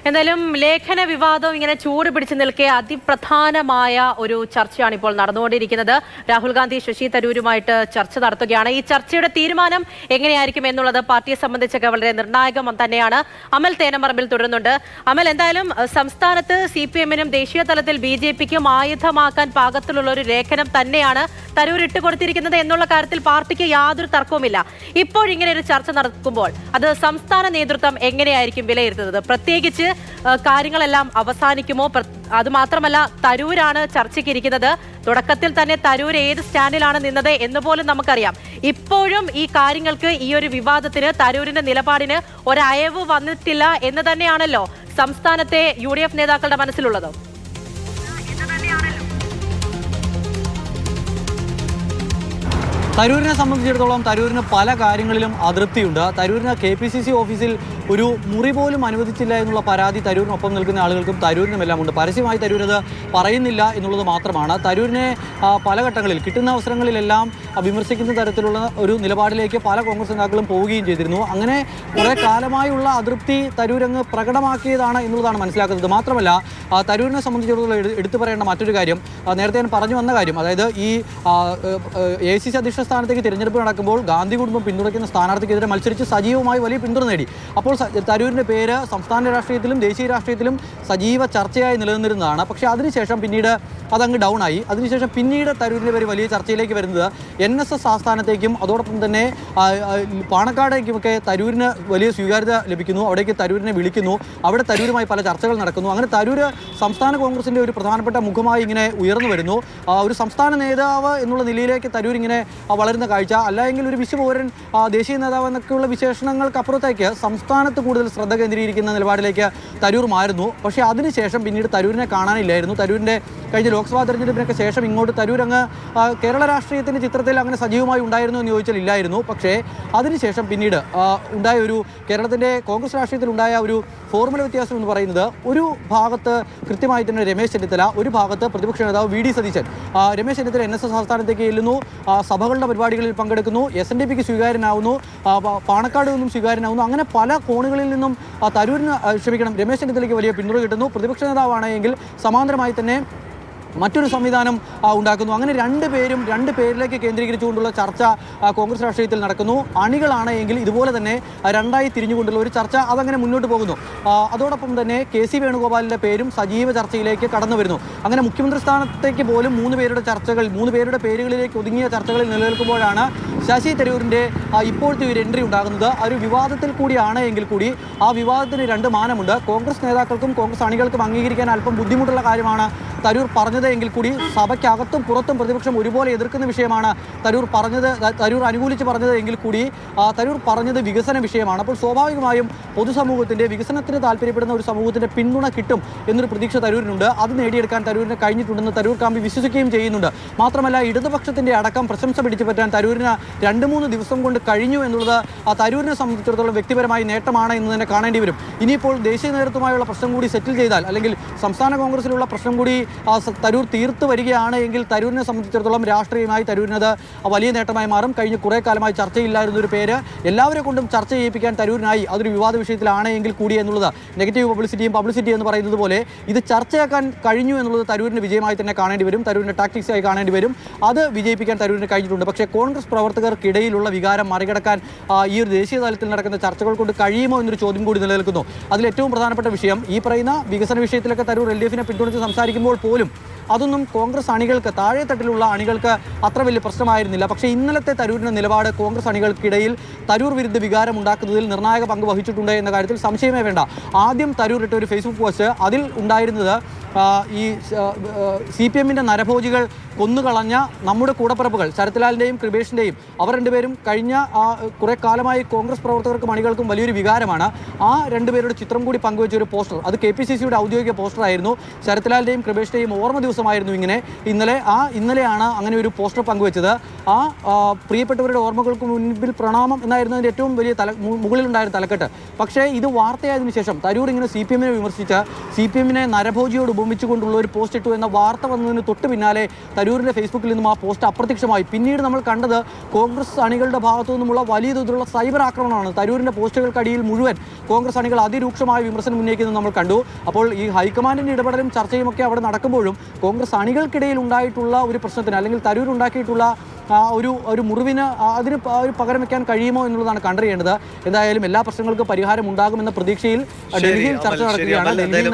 എന്തായാലും ലേഖന വിവാദം ഇങ്ങനെ ചൂട് പിടിച്ചു നിൽക്കെ അതിപ്രധാനമായ ഒരു ചർച്ചയാണ് ഇപ്പോൾ നടന്നുകൊണ്ടിരിക്കുന്നത്. രാഹുൽ ഗാന്ധി ശശി തരൂരുമായിട്ട് ചർച്ച നടത്തുകയാണ്. ഈ ചർച്ചയുടെ തീരുമാനം എങ്ങനെയായിരിക്കും എന്നുള്ളത് പാർട്ടിയെ സംബന്ധിച്ചൊക്കെ വളരെ നിർണായകം തന്നെയാണ്. അമൽ തേനമറമ്പിൽ തുടരുന്നുണ്ട്. അമൽ, എന്തായാലും സംസ്ഥാനത്ത് CPM-നും ദേശീയ തലത്തിൽ BJP-ക്കും ആയുധമാക്കാൻ പാകത്തിലുള്ള ഒരു ലേഖനം തന്നെയാണ് തരൂർ ഇട്ടുകൊടുത്തിരിക്കുന്നത് എന്നുള്ള കാര്യത്തിൽ പാർട്ടിക്ക് യാതൊരു തർക്കവുമില്ല. ഇപ്പോഴിങ്ങനെ ഒരു ചർച്ച നടക്കുമ്പോൾ അത് സംസ്ഥാന നേതൃത്വം എങ്ങനെയായിരിക്കും വിലയിരുത്തുന്നത്? പ്രത്യേകിച്ച് കാര്യങ്ങളെല്ലാം അവസാനിക്കുമോ? അതുമാത്രമല്ല, തരൂരാണ് ചർച്ചയ്ക്ക് ഇരിക്കുന്നത്. തുടക്കത്തിൽ തന്നെ തരൂർ ഏത് സ്റ്റാൻഡിലാണ് നിന്നത് എന്ന് പോലും നമുക്കറിയാം. ഇപ്പോഴും ഈ കാര്യങ്ങൾക്ക്, ഈ ഒരു വിവാദത്തിന്, തരൂരിന്റെ നിലപാടിന് ഒരയവ് വന്നിട്ടില്ല എന്ന് തന്നെയാണല്ലോ സംസ്ഥാനത്തെ UDF നേതാക്കളുടെ മനസ്സിലുള്ളത്. തരൂരിനെ സംബന്ധിച്ചിടത്തോളം തരൂരിന് പല കാര്യങ്ങളിലും അതൃപ്തിയുണ്ട്. തരൂരിന് KPCC ഓഫീസിൽ ഒരു മുറി പോലും അനുവദിച്ചില്ല എന്നുള്ള പരാതി തരൂരിനൊപ്പം നിൽക്കുന്ന ആളുകൾക്കും തരൂരിനുമെല്ലാം ഉണ്ട്. പരസ്യമായി തരൂർ അത് പറയുന്നില്ല എന്നുള്ളത് മാത്രമാണ്. തരൂരിനെ പല ഘട്ടങ്ങളിൽ കിട്ടുന്ന അവസരങ്ങളിലെല്ലാം വിമർശിക്കുന്ന തരത്തിലുള്ള ഒരു നിലപാടിലേക്ക് പല കോൺഗ്രസ് നേതാക്കളും പോവുകയും ചെയ്തിരുന്നു. അങ്ങനെ കുറേ കാലമായുള്ള അതൃപ്തി തരൂരങ്ങ് പ്രകടമാക്കിയതാണ് എന്നുള്ളതാണ് മനസ്സിലാക്കുന്നത്. മാത്രമല്ല, തരൂരിനെ സംബന്ധിച്ചിടത്തോളം എടുത്തു പറയേണ്ട മറ്റൊരു കാര്യം, നേരത്തെ ഞാൻ പറഞ്ഞു വന്ന കാര്യം, അതായത് ഈ AICC അധ്യക്ഷ സ്ഥാനത്തേക്ക് തിരഞ്ഞെടുപ്പ് നടക്കുമ്പോൾ ഗാന്ധി കുടുംബം പിന്തുണയ്ക്കുന്ന സ്ഥാനാർത്ഥിക്കെതിരെ മത്സരിച്ച് സജീവമായി വലിയ പിന്തുണ നേടി. അപ്പോൾ തരൂരിൻ്റെ പേര് സംസ്ഥാന രാഷ്ട്രീയത്തിലും ദേശീയ രാഷ്ട്രീയത്തിലും സജീവ ചർച്ചയായി നിലനിന്നിരുന്നതാണ്. പക്ഷേ അതിനുശേഷം പിന്നീട് അതങ്ങ് ഡൗൺ ആയി. അതിനുശേഷം പിന്നീട് തരൂരിൻ്റെ പേര് വലിയ ചർച്ചയിലേക്ക് വരുന്നത് NSS ആസ്ഥാനത്തേക്കും അതോടൊപ്പം തന്നെ പാണക്കാടേക്കുമൊക്കെ തരൂരിന് വലിയ സ്വീകാര്യത ലഭിക്കുന്നു. അവിടേക്ക് തരൂരിനെ വിളിക്കുന്നു. അവിടെ തരൂരുമായി പല ചർച്ചകൾ നടക്കുന്നു. അങ്ങനെ തരൂർ സംസ്ഥാന കോൺഗ്രസിൻ്റെ ഒരു പ്രധാനപ്പെട്ട മുഖമായി ഇങ്ങനെ ഉയർന്നു വരുന്നു. ഒരു സംസ്ഥാന നേതാവ് എന്നുള്ള നിലയിലേക്ക് തരൂർ ഇങ്ങനെ വളരുന്ന കാഴ്ച, അല്ലെങ്കിൽ ഒരു വിശ്വപൗരൻ, ദേശീയ നേതാവ് എന്നൊക്കെയുള്ള വിശേഷണങ്ങൾക്കപ്പുറത്തേക്ക് സംസ്ഥാനത്ത് കൂടുതൽ ശ്രദ്ധ കേന്ദ്രീകരിക്കുന്ന നിലപാടിലേക്ക് തരൂർ മാറുന്നു. പക്ഷേ അതിനുശേഷം പിന്നീട് തരൂരിനെ കാണാനില്ലായിരുന്നു. തരൂരിൻ്റെ കഴിഞ്ഞ ലോക്സഭാ തെരഞ്ഞെടുപ്പിനൊക്കെ ശേഷം ഇങ്ങോട്ട് തരൂർ അങ്ങ് കേരള രാഷ്ട്രീയത്തിൻ്റെ ചിത്രത്തിൽ അങ്ങനെ സജീവമായി ഉണ്ടായിരുന്നു എന്ന് ചോദിച്ചാൽ ഇല്ലായിരുന്നു. പക്ഷേ അതിനുശേഷം പിന്നീട് ഉണ്ടായ ഒരു കേരളത്തിൻ്റെ കോൺഗ്രസ് രാഷ്ട്രീയത്തിൽ ഉണ്ടായ ഒരു ഫോർമുല വ്യത്യാസം എന്ന് പറയുന്നത്, ഒരു ഭാഗത്ത് കൃത്യമായി തന്നെ രമേശ് ചെന്നിത്തല, ഒരു ഭാഗത്ത് പ്രതിപക്ഷ നേതാവ് VD സതീശൻ. രമേശ് ചെന്നിത്തല NSS ആസ്ഥാനത്തേക്ക് ചെല്ലുന്നു, സഭകളുടെ പരിപാടികളിൽ പങ്കെടുക്കുന്നു, SNDPക്ക് സ്വീകാര്യനാവുന്നു, പാണക്കാട് നിന്നും സ്വീകാര്യനാവുന്നു. അങ്ങനെ പല കോണുകളിൽ നിന്നും രമേശ് ചെന്നിത്തലയ്ക്ക് വലിയ പിന്തുണ കിട്ടുന്നു. പ്രതിപക്ഷ നേതാവാണെങ്കിൽ സമാന്തരമായി തന്നെ മറ്റൊരു സംവിധാനം ഉണ്ടാക്കുന്നു. അങ്ങനെ രണ്ട് പേരിലേക്ക് കേന്ദ്രീകരിച്ചുകൊണ്ടുള്ള ചർച്ച കോൺഗ്രസ് രാഷ്ട്രീയത്തിൽ നടക്കുന്നു. അണികളാണ് എങ്കിൽ ഇതുപോലെ തന്നെ രണ്ടായി തിരിഞ്ഞുകൊണ്ടുള്ള ഒരു ചർച്ച അതങ്ങനെ മുന്നോട്ട് പോകുന്നു. അതോടൊപ്പം തന്നെ KC വേണുഗോപാലിൻ്റെ പേരും സജീവ ചർച്ചയിലേക്ക് കടന്നു വരുന്നു. അങ്ങനെ മുഖ്യമന്ത്രി സ്ഥാനത്തേക്ക് പോലും 3 പേരുടെ പേരുകളിലേക്ക് ഒതുങ്ങിയ ചർച്ചകളിൽ നിലനിൽക്കുമ്പോഴാണ് ശശി തരൂരിൻ്റെ ഇപ്പോഴത്തെ ഒരു എൻട്രി ഉണ്ടാകുന്നത്. ആ ഒരു വിവാദത്തിൽ കൂടിയാണ് എങ്കിൽ കൂടി ആ വിവാദത്തിന് 2 മാനമുണ്ട്. കോൺഗ്രസ് നേതാക്കൾക്കും കോൺഗ്രസ് അണികൾക്കും അംഗീകരിക്കാൻ അല്പം ബുദ്ധിമുട്ടുള്ള കാര്യമാണ് തരൂർ പറഞ്ഞത് എങ്കിൽ കൂടി സഭയ്ക്കകത്തും പുറത്തും പ്രതിപക്ഷം ഒരുപോലെ എതിർക്കുന്ന വിഷയമാണ് തരൂർ അനുകൂലിച്ച് പറഞ്ഞത് എങ്കിൽ കൂടി തരൂർ പറഞ്ഞത് വികസന വിഷയമാണ്. അപ്പോൾ സ്വാഭാവികമായും പൊതുസമൂഹത്തിൻ്റെ വികസനത്തിന് താല്പര്യപ്പെടുന്ന ഒരു സമൂഹത്തിൻ്റെ പിന്തുണ കിട്ടും എന്നൊരു പ്രതീക്ഷ തരൂരിനുണ്ട്. അത് നേടിയെടുക്കാൻ തരൂരിന് കഴിഞ്ഞിട്ടുണ്ടെന്ന് തരൂർ കാമ്പി വിശ്വസിക്കുകയും ചെയ്യുന്നുണ്ട്. മാത്രമല്ല, ഇടതുപക്ഷത്തിൻ്റെ അടക്കം പ്രശംസ പിടിച്ചു പറ്റാൻ തരൂരിന് 2-3 ദിവസം കൊണ്ട് കഴിഞ്ഞു എന്നുള്ളത് തരൂരിനെ സംബന്ധിച്ചിടത്തോളം വ്യക്തിപരമായി നേട്ടമാണ് എന്ന് തന്നെ കാണേണ്ടി വരും. ഇനിയിപ്പോൾ ദേശീയ നേതൃത്വമായുള്ള പ്രശ്നം കൂടി സെറ്റിൽ ചെയ്താൽ, അല്ലെങ്കിൽ സംസ്ഥാന കോൺഗ്രസിലുള്ള പ്രശ്നം കൂടി തരൂർ തീർത്ത് വരികയാണ് എങ്കിൽ തരൂരിനെ സംബന്ധിച്ചിടത്തോളം രാഷ്ട്രീയമായി തരൂരിനത് വലിയ നേട്ടമായി മാറും. കഴിഞ്ഞ കുറേ കാലമായി ചർച്ചയില്ലായിരുന്നൊരു പേര് എല്ലാവരെ കൊണ്ടും ചർച്ച ചെയ്യിപ്പിക്കാൻ തരൂരിനായി. അതൊരു വിവാദ വിഷയത്തിലാണ് എങ്കിൽ കൂടി എന്നുള്ളത്, നെഗറ്റീവ് പബ്ലിസിറ്റി എന്ന് പറയുന്നത് പോലെ ഇത് ചർച്ചയാക്കാൻ കഴിഞ്ഞു എന്നുള്ളത് തരൂരിന് വിജയമായി തന്നെ കാണേണ്ടി വരും. തരൂരിൻ്റെ ടാക്ടിക്സായി കാണേണ്ടി വരും. അത് വിജയിപ്പിക്കാൻ തരൂരിന് കഴിഞ്ഞിട്ടുണ്ട്. പക്ഷേ കോൺഗ്രസ് പ്രവർത്തകർക്കിടയിലുള്ള വികാരം മറികടക്കാൻ ഈ ഒരു ദേശീയ തലത്തിൽ നടക്കുന്ന ചർച്ചകൾ കൊണ്ട് കഴിയുമോ എന്നൊരു ചോദ്യം കൂടി നിലനിൽക്കുന്നു. അതിലേറ്റവും പ്രധാനപ്പെട്ട വിഷയം, ഈ പറയുന്ന വികസന വിഷയത്തിലൊക്കെ തരൂർ LDFനെ പിന്തുണച്ച് സംസാരിക്കുമ്പോൾ പോലും അതൊന്നും കോൺഗ്രസ് അണികൾക്ക്, താഴെത്തട്ടിലുള്ള അണികൾക്ക് അത്ര വലിയ പ്രശ്നമായിരുന്നില്ല. പക്ഷേ ഇന്നലത്തെ തരൂരിൻ്റെ നിലപാട് കോൺഗ്രസ് അണികൾക്കിടയിൽ തരൂർ വിരുദ്ധ വികാരം ഉണ്ടാക്കുന്നതിൽ നിർണായക പങ്ക് വഹിച്ചിട്ടുണ്ട് എന്ന കാര്യത്തിൽ സംശയമേ വേണ്ട. ആദ്യം തരൂർ ഇട്ട ഒരു ഫേസ്ബുക്ക് പോസ്റ്റ്, അതിൽ ഉണ്ടായിരുന്നത് ഈ CPM-ൻ്റെ നരഭോജികൾ കൊന്നുകളഞ്ഞ നമ്മുടെ കൂടപ്പിറപ്പുകൾ ശരത്ലാലിൻ്റെയും കൃപേഷിൻ്റെയും അവർ രണ്ടുപേരും കഴിഞ്ഞ കുറേ കാലമായി കോൺഗ്രസ് പ്രവർത്തകർക്കും അണികൾക്കും വലിയൊരു വികാരമാണ്. ആ രണ്ടുപേരുടെ ചിത്രം കൂടി പങ്കുവെച്ച ഒരു പോസ്റ്റർ, അത് KPCCയുടെ ഔദ്യോഗിക പോസ്റ്ററായിരുന്നു. ശരത്ലാലിൻ്റെയും കൃപേഷിൻ്റെയും ഓർമ്മ ദിവസം ദിവസമായിരുന്നു ഇങ്ങനെ. ഇന്നലെയാണ് അങ്ങനെ ഒരു പോസ്റ്റർ പങ്കുവച്ചത്. പ്രിയപ്പെട്ടവരുടെ ഓർമ്മകൾക്ക് മുൻപിൽ പ്രണാമം എന്നായിരുന്നു അതിൻ്റെ ഏറ്റവും വലിയ മുകളിലുണ്ടായിരുന്ന തലക്കെട്ട്. പക്ഷേ ഇത് വാർത്തയായതിനു ശേഷം തരൂർ ഇങ്ങനെ CPM വിമർശിച്ച് CPM നരഭോജിയോട് ഉപമിച്ചുകൊണ്ടുള്ള ഒരു പോസ്റ്റ് ഇട്ടു എന്ന വാർത്ത വന്നതിന് തൊട്ട് പിന്നാലെ തരൂരിൻ്റെ ഫേസ്ബുക്കിൽ നിന്നും ആ പോസ്റ്റ് അപ്രത്യക്ഷമായി. പിന്നീട് നമ്മൾ കണ്ടത് കോൺഗ്രസ് അണികളുടെ ഭാഗത്തു നിന്നുമുള്ള വലിയ തോതിലുള്ള സൈബർ ആക്രമണമാണ്. തരൂരിൻ്റെ പോസ്റ്റുകൾക്കടിയിൽ മുഴുവൻ കോൺഗ്രസ് അണികൾ അതിരൂക്ഷമായ വിമർശനം ഉന്നയിക്കുന്നത് നമ്മൾ കണ്ടു. അപ്പോൾ ഈ ഹൈക്കമാൻഡിൻ്റെ ഇടപെടലും ചർച്ചയും ഒക്കെ അവിടെ നടക്കുമ്പോഴും കോൺഗ്രസ് അണികൾക്കിടയിൽ ഉണ്ടായിട്ടുള്ള ഒരു പ്രശ്നത്തിന് അല്ലെങ്കിൽ തരൂർ ഉണ്ടാക്കിയിട്ടുള്ള ഒരു മുറിവിന് അതിന് പകരം വെക്കാൻ കഴിയുമോ എന്നുള്ളതാണ് കണ്ടറിയേണ്ടത്. എന്തായാലും എല്ലാ പ്രശ്നങ്ങൾക്കും പരിഹാരം ഉണ്ടാകുമെന്ന പ്രതീക്ഷയിൽ ഡൽഹിയിൽ ചർച്ച നടക്കുകയാണ്. ഡൽഹിയിൽ